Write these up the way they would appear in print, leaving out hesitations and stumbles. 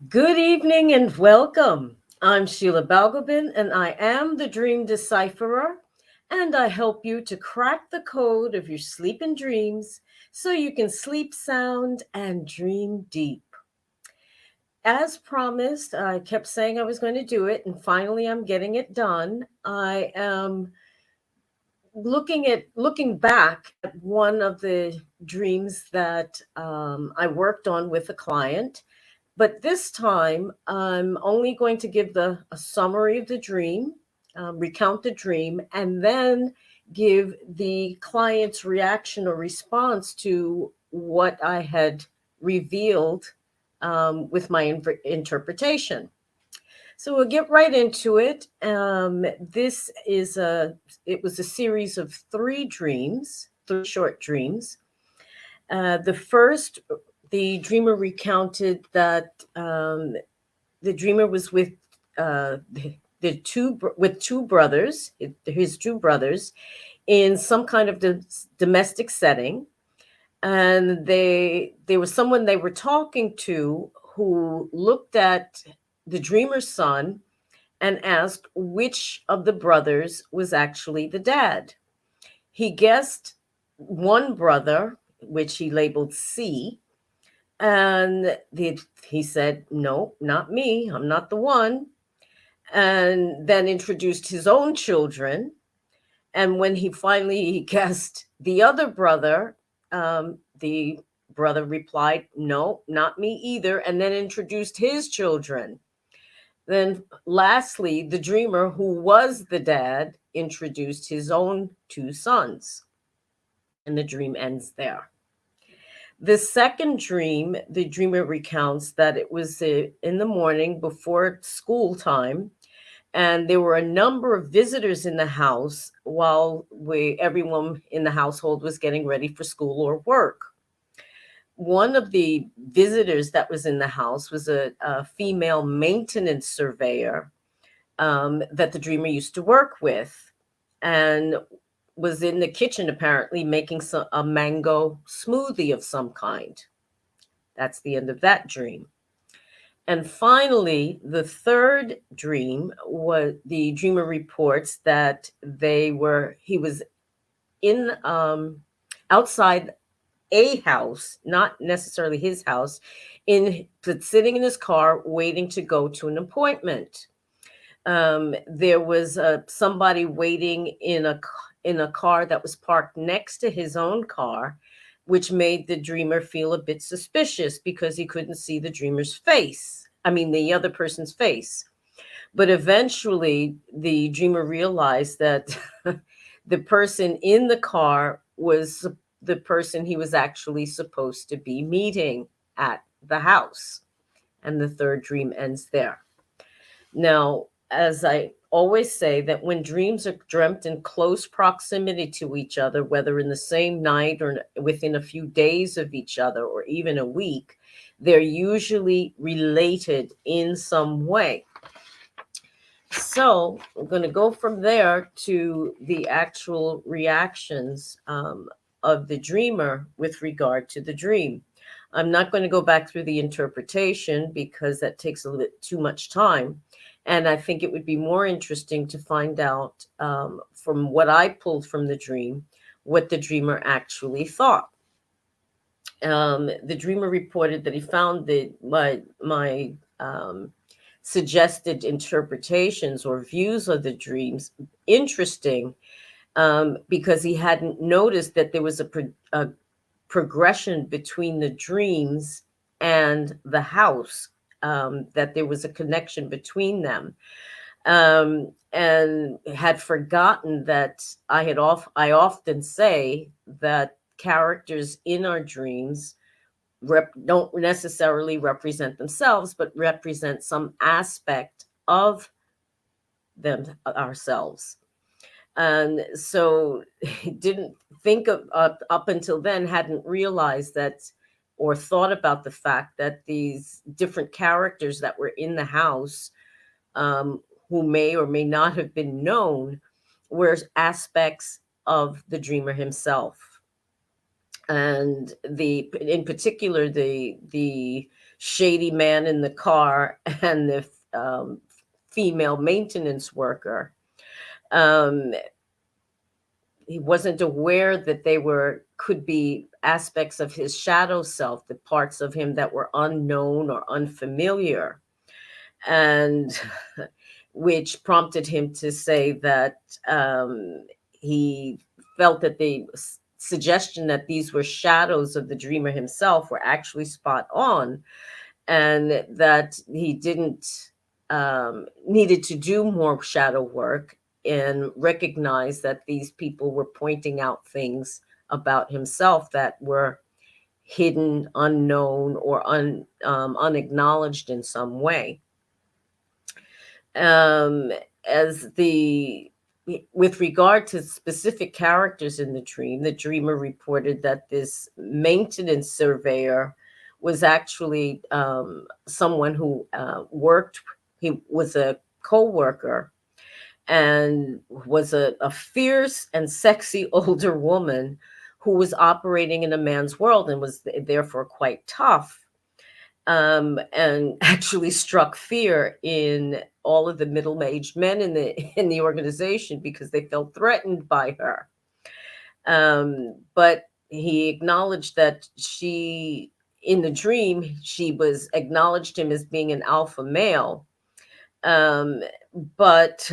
Good evening and welcome. I'm Sheila Balgobin and I am the Dream Decipherer, and I help you to crack the code of your sleep and dreams so you can sleep sound and dream deep. As promised, I kept saying I was going to do it, and finally I'm getting it done. I am looking back at one of the dreams that I worked on with a client. But this time, I'm only going to give a summary of the dream, recount the dream, and then give the client's reaction or response to what I had revealed with my interpretation. So we'll get right into it. It was a series of three dreams, three short dreams. The first, the dreamer recounted that the dreamer was with the two brothers, his two brothers, in some kind of domestic setting, and there was someone they were talking to who looked at the dreamer's son and asked which of the brothers was actually the dad. He guessed one brother, which he labeled C, and he said, "No, not me. I'm not the one." And then introduced his own children. And when he finally guessed the other brother, the brother replied, "No, not me either." And then introduced his children. Then, lastly, the dreamer, who was the dad, introduced his own two sons. And the dream ends there. The second dream, the dreamer recounts that it was in the morning before school time, and there were a number of visitors in the house while everyone in the household was getting ready for school or work. One of the visitors that was in the house was a female maintenance surveyor that the dreamer used to work with, and was in the kitchen apparently making a mango smoothie of some kind. That's the end of that dream. And finally, the third dream was the dreamer reports that he was in outside a house, not necessarily his house, but sitting in his car waiting to go to an appointment. There was somebody waiting in a car that was parked next to his own car, which made the dreamer feel a bit suspicious because he couldn't see the dreamer's face. I mean, the other person's face. But eventually, the dreamer realized that the person in the car was the person he was actually supposed to be meeting at the house. And the third dream ends there. Now, as I always say, that when dreams are dreamt in close proximity to each other, whether in the same night or within a few days of each other or even a week, they're usually related in some way. So we're going to go from there to the actual reactions of the dreamer with regard to the dream. I'm not going to go back through the interpretation because that takes a little bit too much time. And I think it would be more interesting to find out from what I pulled from the dream, what the dreamer actually thought. The dreamer reported that he found my suggested interpretations or views of the dreams interesting, because he hadn't noticed that there was a progression between the dreams and the house, that there was a connection between them, and had forgotten that I often say that characters in our dreams don't necessarily represent themselves, but represent some aspect of them ourselves. And so didn't think of up until then, hadn't realized that or thought about the fact that these different characters that were in the house, who may or may not have been known, were aspects of the dreamer himself. and in particular the shady man in the car and the female maintenance worker. Um, he wasn't aware that they could be aspects of his shadow self, the parts of him that were unknown or unfamiliar, and which prompted him to say that he felt that the suggestion that these were shadows of the dreamer himself were actually spot on, and that he didn't needed to do more shadow work and recognize that these people were pointing out things about himself that were hidden, unknown, or unacknowledged in some way. um, as the With regard to specific characters in the dream, the dreamer reported that this maintenance surveyor was actually someone who worked. He was a co-worker and was a fierce and sexy older woman who was operating in a man's world and was therefore quite tough, and actually struck fear in all of the middle-aged men in the organization because they felt threatened by her. But he acknowledged that in the dream, she was acknowledged him as being an alpha male, um, but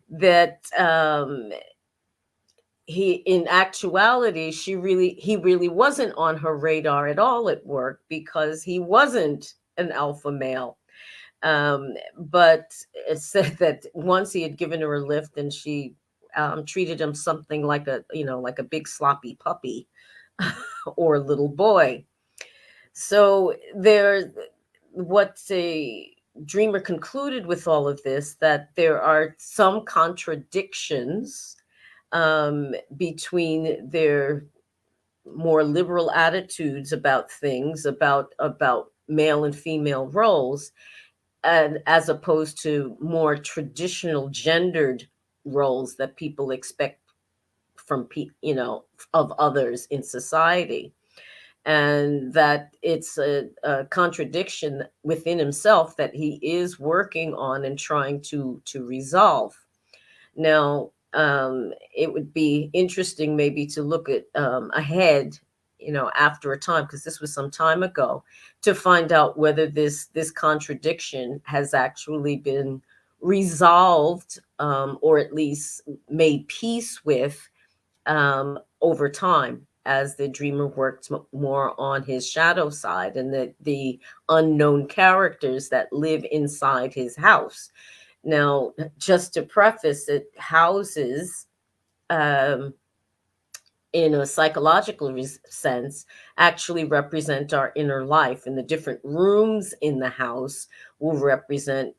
that in actuality, he really wasn't on her radar at all at work because he wasn't an alpha male. But it said that once he had given her a lift and she treated him something like like a big sloppy puppy or a little boy. So what the dreamer concluded with all of this, that there are some contradictions between their more liberal attitudes about things, about male and female roles, and as opposed to more traditional gendered roles that people expect from of others in society, and that it's a contradiction within himself that he is working on and trying to resolve. Now, it would be interesting maybe to look at ahead, after a time, because this was some time ago, to find out whether this contradiction has actually been resolved, or at least made peace with, over time, as the dreamer worked more on his shadow side and the unknown characters that live inside his house. Now, just to preface it, houses, um, in a psychological sense, actually represent our inner life, and the different rooms in the house will represent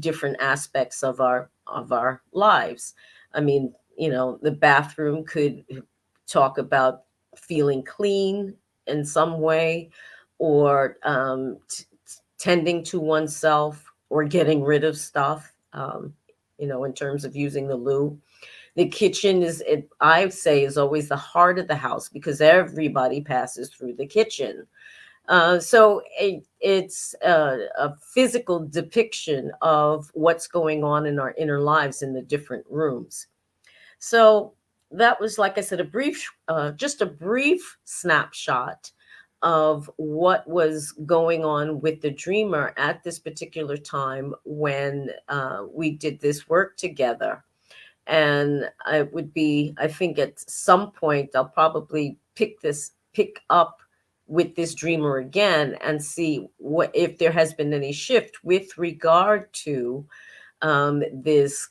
different aspects of our lives. I mean, the bathroom could talk about feeling clean in some way, or tending to oneself, or getting rid of stuff, in terms of using the loo. The kitchen I say, is always the heart of the house because everybody passes through the kitchen. So it's a physical depiction of what's going on in our inner lives in the different rooms. So that was, like I said, just a brief snapshot of what was going on with the dreamer at this particular time when we did this work together. And I think at some point I'll probably pick up with this dreamer again and see what if there has been any shift with regard to this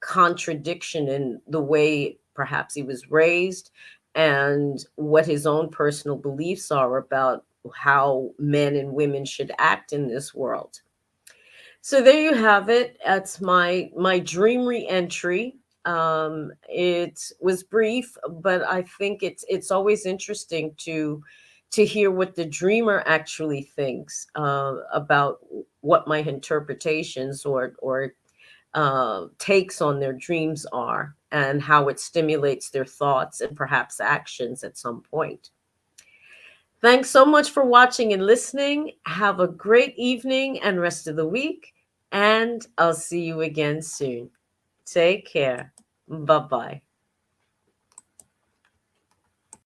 contradiction in the way perhaps he was raised, and what his own personal beliefs are about how men and women should act in this world. So there you have it. That's my dream reentry. It was brief, but I think it's always interesting to hear what the dreamer actually thinks about what my interpretations or takes on their dreams are and how it stimulates their thoughts and perhaps actions at some point. Thanks so much for watching and listening. Have a great evening and rest of the week, and I'll see you again soon. Take care. Bye-bye.